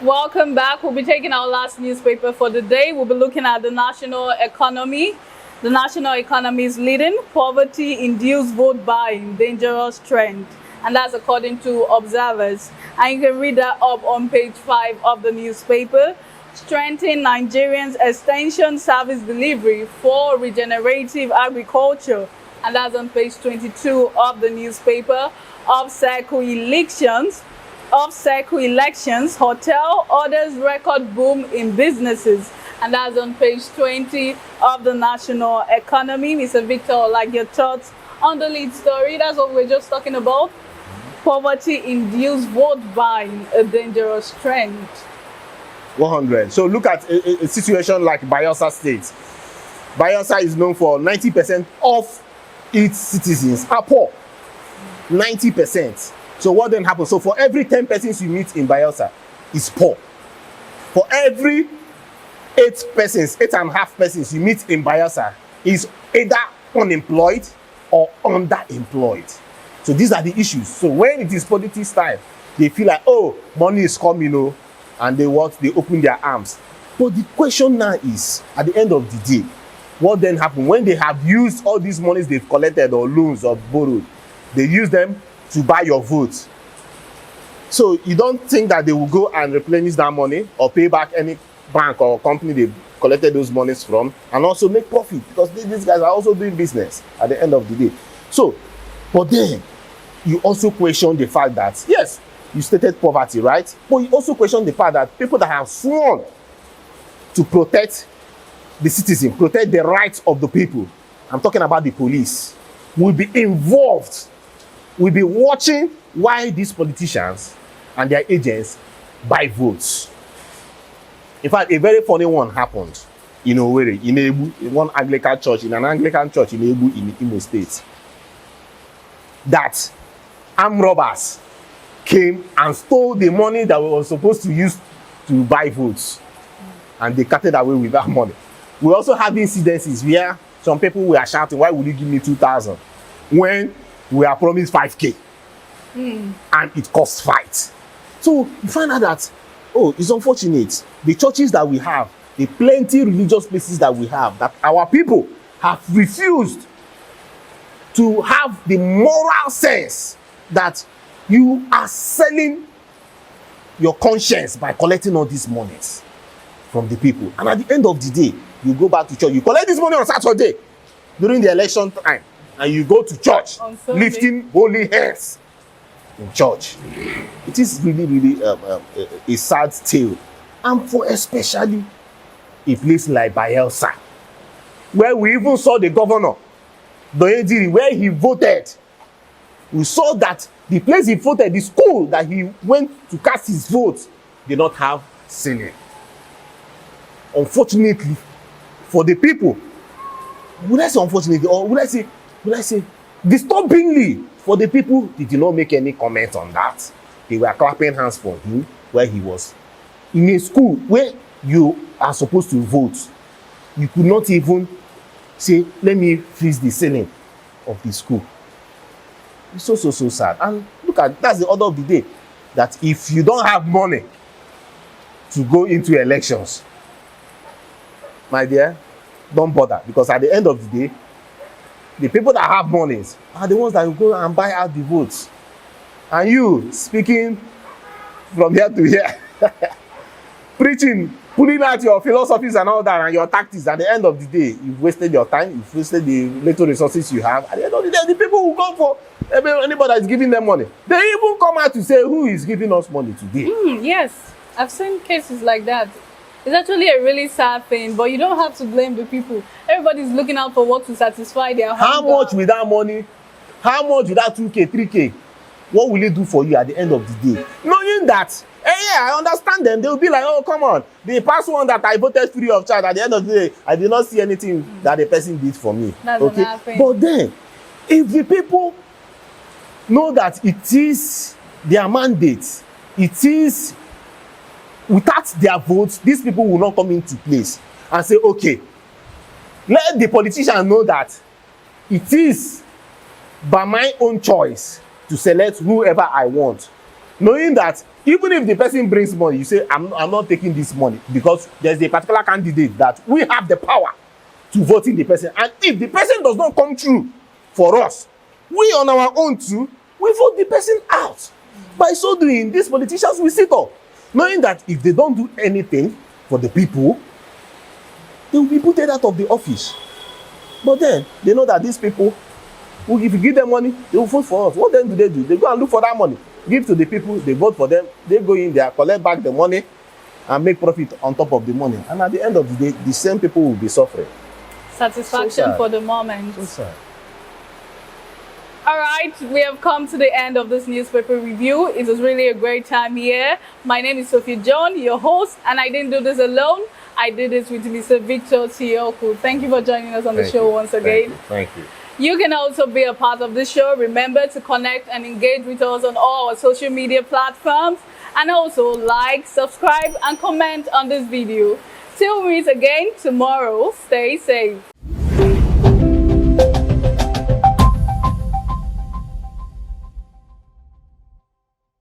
Welcome back. We'll be taking our last newspaper for the day. We'll be looking at the national economy. The national economy is leading. Poverty-induced vote buying, dangerous trend. And that's according to observers. And you can read that up on page 5 of the newspaper. Strengthen Nigerians' extension service delivery for regenerative agriculture. And that's on page 22 of the newspaper. Off-cycle elections, hotel orders record boom in businesses. And that's on page 20 of the national economy. Mr. Victor, like your thoughts on the lead story? That's what we're just talking about. Poverty-induced vote buying, a dangerous trend. 100. So look at a situation like Bayelsa State. Bayelsa is known for 90% of its citizens are poor. 90%. So what then happens? So for every 10 persons you meet in Bayelsa is poor. For every 8.5 persons you meet in Bayelsa is either unemployed or underemployed. So these are the issues. So when it is politics time, they feel like, oh, money is coming, and they open their arms. But the question now is, at the end of the day, what then happens when they have used all these monies they've collected or loans or borrowed? They use them to buy your vote. So you don't think that they will go and replenish that money or pay back any bank or company they collected those monies from and also make profit, because these guys are also doing business at the end of the day. So, but then you also question the fact that, yes, you stated poverty, right? But you also question the fact that people that have sworn to protect the citizen, protect the rights of the people, I'm talking about the police, will be involved. We'll be watching why these politicians and their agents buy votes. In fact, a very funny one happened in Owerri, in Ebu, in one Anglican church, in an Anglican church in Ebu, in Imo State, that armed robbers came and stole the money that we were supposed to use to buy votes, and they carted away with that money. We also have incidences where some people were shouting, why would you give me 2,000 when we are promised 5K, and it costs fight. So you find out that, oh, it's unfortunate. The churches that we have, the plenty religious places that we have, that our people have refused to have the moral sense that you are selling your conscience by collecting all these monies from the people. And at the end of the day, you go back to church. You collect this money on Saturday during the election time, and you go to church lifting holy hands in church. It is really, really a sad tale. And for especially a place like Bayelsa, where we even saw the governor, Doyediri, where he voted. We saw that the place he voted, the school that he went to cast his vote, did not have singing. Unfortunately, for the people, would I say unfortunately, or would I say disturbingly, for the people, they did not make any comment on that. They were clapping hands for him where he was. In a school where you are supposed to vote, you could not even say, let me freeze the ceiling of the school. It's so sad. And look at, that's the order of the day, that if you don't have money to go into elections, my dear, don't bother, because at the end of the day, the people that have monies are the ones that will go and buy out the votes. And you, speaking from here to here, preaching, pulling out your philosophies and all that and your tactics, at the end of the day, you've wasted your time, you've wasted the little resources you have. At the end of the day, the people will go for anybody that is giving them money. They even come out to say, who is giving us money today? Yes, I've seen cases like that. It's actually a really sad thing, but you don't have to blame the people. Everybody's looking out for what to satisfy their hunger. How much with that money? How much with that 2K, 3K? What will it do for you at the end of the day? Knowing that, yeah, I understand them. They will be like, oh, come on. The past one that I voted free of charge, at the end of the day, I did not see anything that the person did for me. That's okay. But then, if the people know that it is their mandate, it is without their votes, these people will not come into place and say, okay, let the politician know that it is by my own choice to select whoever I want, knowing that Even if the person brings money, you say, I'm not taking this money because there's a particular candidate that we have the power to vote in the person. And if the person does not come through for us, we on our own too, we vote the person out. By so doing, these politicians will sit up, knowing that if they don't do anything for the people, they will be booted out of the office. But then, they know that these people, if you give them money, they will vote for us. What then do? They go and look for that money, give to the people, they vote for them, they go in there, collect back the money, and make profit on top of the money. And at the end of the day, the same people will be suffering. Satisfaction for the moment. So sad. All right, we have come to the end of this newspaper review. It was really a great time here. My name is Sophie John, your host, and I didn't do this alone. I did this with Mr. Victor Tioku. Thank you for joining us on the show once again. Thank you. You can also be a part of the show. Remember to connect and engage with us on all our social media platforms, and also like, subscribe, and comment on this video. Till we meet again tomorrow, stay safe.